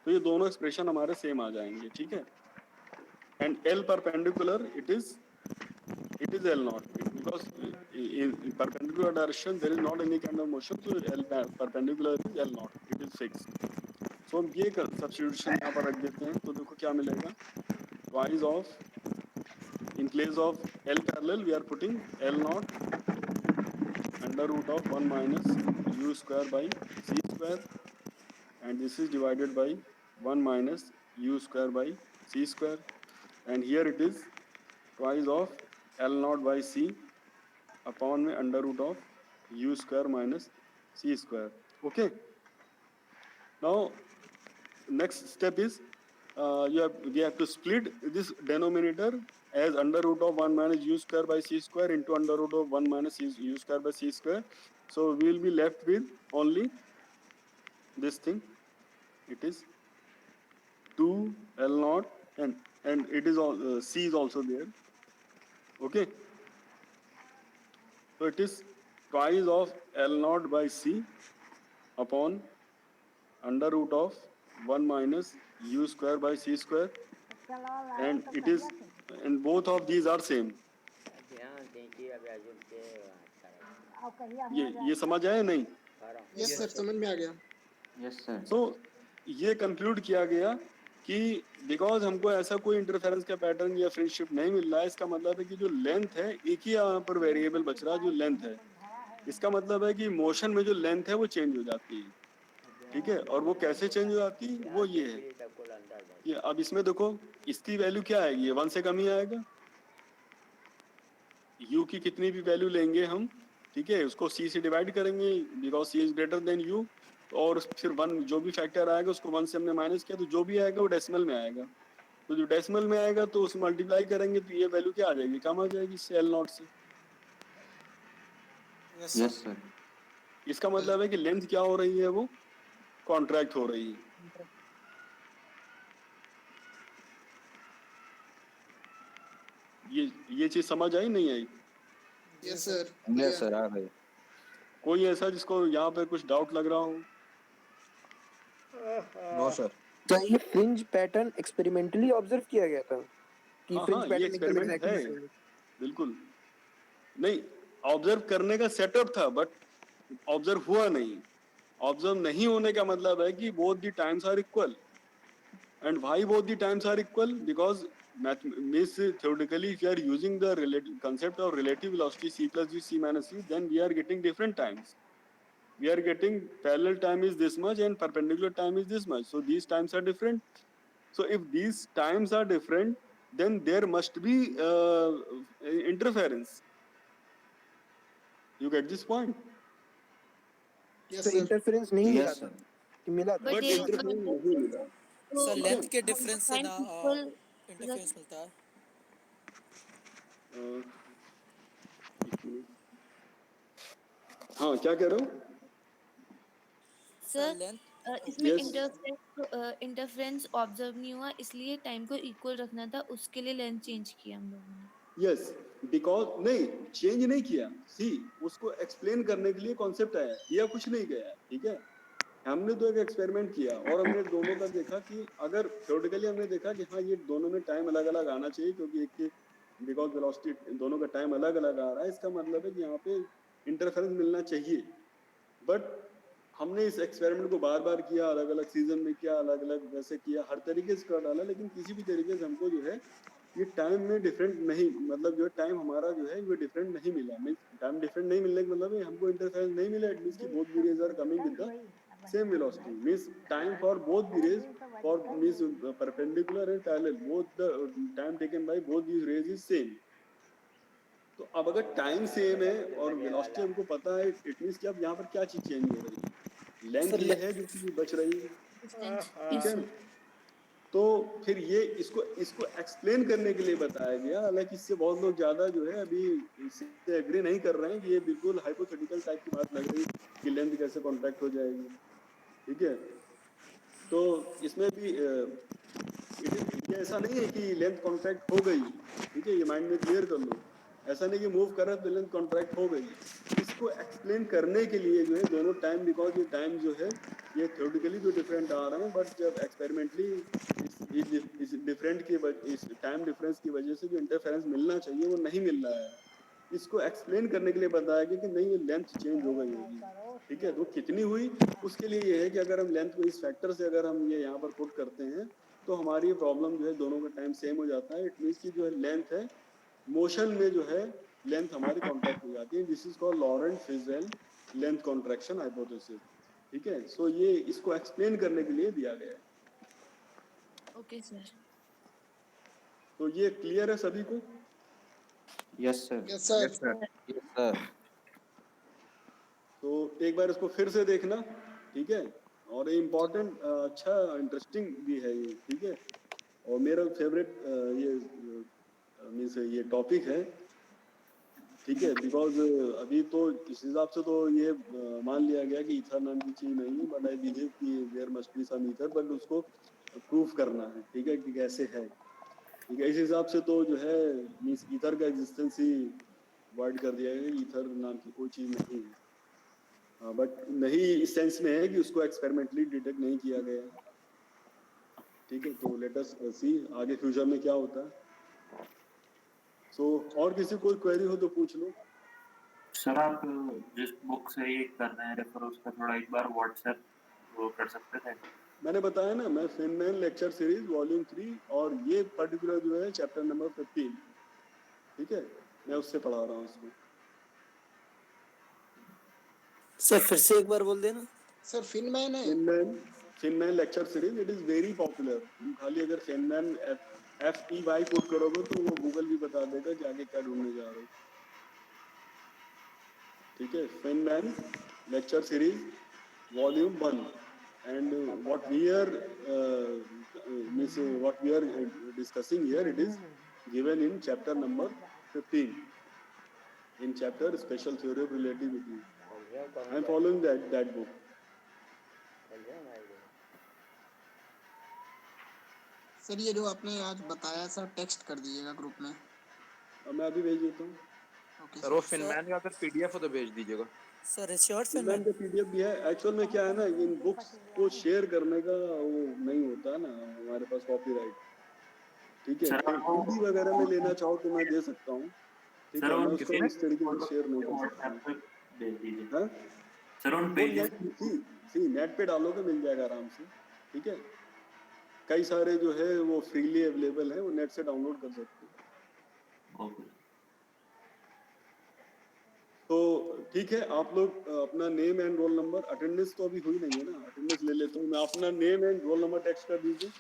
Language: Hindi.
तो ये दोनों एक्सप्रेशन हमारे सेम आ जाएंगे, ठीक है। And L perpendicular it is L naught, because in perpendicular direction there is not any kind of motion, so L perpendicular is L naught, it is fixed. So हम ये सब्स्टिट्यूशन यहाँ पर रख देते हैं, तो देखो क्या मिलेगा, twice of, in place of L parallel we are putting L naught under root of 1 minus u square by c square, and this is divided by 1 minus u square by c square, and here it is twice of L naught by c upon में under root of u square minus c square. Okay. Now next step is we have to split this denominator as under root of 1 minus u square by c square into under root of 1 minus u square by c square. So we will be left with only this thing. It is 2 L naught, and it is all c is also there. Okay. So it is twice of L naught by c upon under root of 1 minus u square by c square, and it is, and both of these are same. ये समझ आया नहीं? यस सर, समझ में आ गया। Yes sir. सो ये कंक्लूड किया गया कि बिकॉज हमको ऐसा कोई इंटरफेरेंस का पैटर्न या फ्रेंडशिप नहीं मिल रहा है, इसका मतलब है कि जो लेंथ है एक ही यहाँ पर वेरिएबल बच रहा है जो लेंथ है, इसका मतलब है कि मोशन में जो लेंथ है वो चेंज हो जाती है, ठीक है। और वो कैसे चेंज हो जाती है, वो ये है कि अब इसमें देखो इसकी वैल्यू क्या आएगी, 1 से कम ही आएगा। u की कितनी भी वैल्यू लेंगे हम, ठीक है, उसको c से डिवाइड करेंगे because c is greater than u, और फिर 1 जो भी फैक्टर आएगा उसको 1 से हमने माइनस किया, तो जो भी आएगा वो डेसिमल में आएगा, तो जो डेसिमल में आएगा तो उसे मल्टीप्लाई करेंगे तो ये वैल्यू क्या आ जाएगी, कम आ जाएगी इससे L नॉट से। Yes sir. इसका मतलब है कि लेंथ क्या हो रही है, वो कॉन्ट्रैक्ट हो रही है। ये चीज समझ आई नहीं आई? Yes sir. यस सर, आ गए। कोई ऐसा जिसको यहाँ पे कुछ डाउट लग रहा हो? No sir. क्या ये फ्रिंज पैटर्न एक्सपेरिमेंटली ऑब्जर्व किया गया था कि फ्रिंज हाँ, ये पैटर्न एकदम एक्सपेरिमेंट है, एग्जैक्टली? बिल्कुल नहीं, ऑब्जर्व करने का सेटअप था बट ऑब्जर्व हुआ नहीं। ऑब्जर्व नहीं होने का मतलब है कि both the times are equal, and why both the times are equal, because means theoretically if you are using the concept of relative velocity c plus v c minus c, then we are getting different times. We are getting parallel time is this much and perpendicular time is this much, so these times are different. So if these times are different, then there must be interference. You get this point? Yes तो सर। इंटरफेरेंस नहीं मिला यस था सर। कि मिला था? बट इंटरफेरेंस नहीं मिला। सर लेंथ के डिफरेंस से ना इंटरफेरेंस मिलता है। हाँ, क्या कह रहे हो सर? सर इसमें इंटरफेरेंस ऑब्जर्व नहीं हुआ, इसलिए टाइम को इक्वल रखना था, उसके लिए लेंथ चेंज किया हम लोगों ने। यस, बिकॉज नहीं चेंज नहीं किया, सी उसको एक्सप्लेन करने के लिए कॉन्सेप्ट आया, किया कुछ नहीं गया, ठीक है। हमने तो एक एक्सपेरिमेंट किया और हमने दोनों का देखा कि अगर थ्योरेटिकली हमने देखा कि हाँ ये दोनों में टाइम अलग अलग आना चाहिए, क्योंकि एक के बिकॉज वेलोसिटी दोनों का टाइम अलग अलग आ रहा है, इसका मतलब है कि यहाँ पे इंटरफेरेंस मिलना चाहिए। बट हमने इस एक्सपेरिमेंट को बार बार किया, अलग अलग सीजन में किया, अलग अलग वैसे किया, हर तरीके से कर डाला, लेकिन किसी भी तरीके से हमको जो है ये टाइम में डिफरेंट नहीं, मतलब जो टाइम हमारा जो है वो डिफरेंट नहीं मिला। मीन्स टाइम डिफरेंट नहीं मिलने का मतलब है हमको इंटरफेरेंस नहीं मिला, इट मींस कि both the rays are coming with the same velocity, means time for both the rays for means perpendicular and parallel, both the time taken by both these rays is same. तो अब अगर टाइम सेम है और वेलोसिटी हमको पता है, इट मींस कि अब यहाँ पर क्या चीज चेंज हो रही है, लेंथ ये है जो कि बच रही है, ठीक है। तो फिर ये इसको एक्सप्लेन करने के लिए बताया गया, हालांकि इससे बहुत लोग ज्यादा जो है अभी इससे एग्री नहीं कर रहे हैं कि ये बिल्कुल हाइपोथेटिकल टाइप की बात लग रही है कि लेंथ कैसे कॉन्ट्रैक्ट हो जाएगी, ठीक है। तो इसमें भी ये ऐसा नहीं है कि लेंथ कॉन्ट्रैक्ट हो गई, ठीक है, ये माइंड में क्लियर कर लो, ऐसा नहीं कि मूव कर रहा है तो लेंथ कॉन्ट्रैक्ट हो गई। इसको एक्सप्लेन करने के लिए जो है दोनों टाइम, बिकॉज ये टाइम जो है ये थ्योरेटिकली तो डिफरेंट आ रहे हैं, बट जब एक्सपेरिमेंटली इस डिफरेंट की इस टाइम डिफरेंस की वजह से जो इंटरफेरेंस मिलना चाहिए वो नहीं मिल रहा है, इसको एक्सप्लेन करने के लिए बताया गया कि नहीं, ये लेंथ चेंज हो गई होगी। ठीक है, तो कितनी हुई उसके लिए ये है कि अगर हम लेंथ को इस फैक्टर से अगर हम ये यहाँ पर पुट करते हैं तो हमारी प्रॉब्लम जो है दोनों का टाइम सेम हो जाता है। इट मीन्स की जो है लेंथ है मोशन में जो है लेंथ हमारी कॉन्ट्रैक्ट हो जाती है। This is called Laurent Frizzell length contraction hypothesis. ठीक है, सो ये इसको एक्सप्लेन करने के लिए दिया गया है। Okay sir. तो ये क्लियर है सभी को? Yes sir. Yes sir. Yes sir. तो एक बार इसको फिर से देखना, ठीक है। और ये इम्पोर्टेंट, अच्छा इंटरेस्टिंग भी है ये, ठीक है। और मेरा फेवरेट ये मीन्स ये टॉपिक है, ठीक है। बिकॉज अभी तो इस हिसाब से तो ये मान लिया गया कि ईथर नाम की चीज नहीं है, बट आई बिलीव कि there must be some ether, but उसको प्रूफ करना है, ठीक है, कि कैसे है। ठीक है, इस हिसाब से तो जो है मीन्स ईथर का एग्जिस्टेंस ही वर्ड कर दिया गया, ईथर नाम की कोई चीज नहीं है। बट नहीं इस सेंस में है कि उसको एक्सपेरिमेंटली डिटेक्ट नहीं किया गया है। ठीक है, तो लेट अस सी आगे फ्यूचर में क्या होता है। सो और किसी कोई क्वेरी हो तो पूछ लो। सर आप जिस बुक से ये कर रहे हैं रेफर, उसका थोड़ा एक बार व्हाट्सएप वो कर सकते थे? मैंने बताया ना, मैं फेनमैन लेक्चर सीरीज वॉल्यूम 3 और ये पर्टिकुलर जो है चैप्टर नंबर 15, ठीक है, मैं उससे पढ़ा रहा हूँ उसको। सर फिर से एक बार बोल देना। सर फिनमैन है। Feynman lecture series, it is very popular. तुम खाली अगर फेनमैन FEY पुट करोगे तो वो गूगल भी बता देगा कि आगे क्या ढूंढने जा रहे हो। ठीक है, Feynman lecture series volume 1 and what we are discussing here, it is given in chapter number 15, in chapter special theory of relativity. I am following that book. Sir ये जो आपने आज बताया सर टेक्स्ट कर दीजिएगा ग्रुप में। अब मैं अभी भेज देता हूँ। ओके सर वो फिनमैन का अगर पीडीएफ हो तो भेज दीजिएगा। सर श्योर फिनमैन का PDF भी है। एक्चुअल में क्या है ना, इन बुक्स को शेयर करने का वो नहीं होता है ना हमारे पास कॉपीराइट। ठीक है, तो हिंदी वगैरह में लेना चाहो तो मैं दे सकता हूँ। ठीक है, मैं उसको इस तरीके से शेयर नहीं कर सकता। व्हाट्सएप पे भेज दीजिए हाँ, सर उन पेजेस। नेट पे डालोगे मिल जाएगा आराम से। ठीक है, कई सारे जो है वो फ्रीली अवेलेबल है, वो नेट से डाउनलोड कर सकते हो। ओके तो ठीक है, आप लोग अपना name and roll number, attendance तो अभी हुई नहीं है ना, अटेंडेंस ले लेता हूँ मैं। अपना name and roll number text कर दीजिए।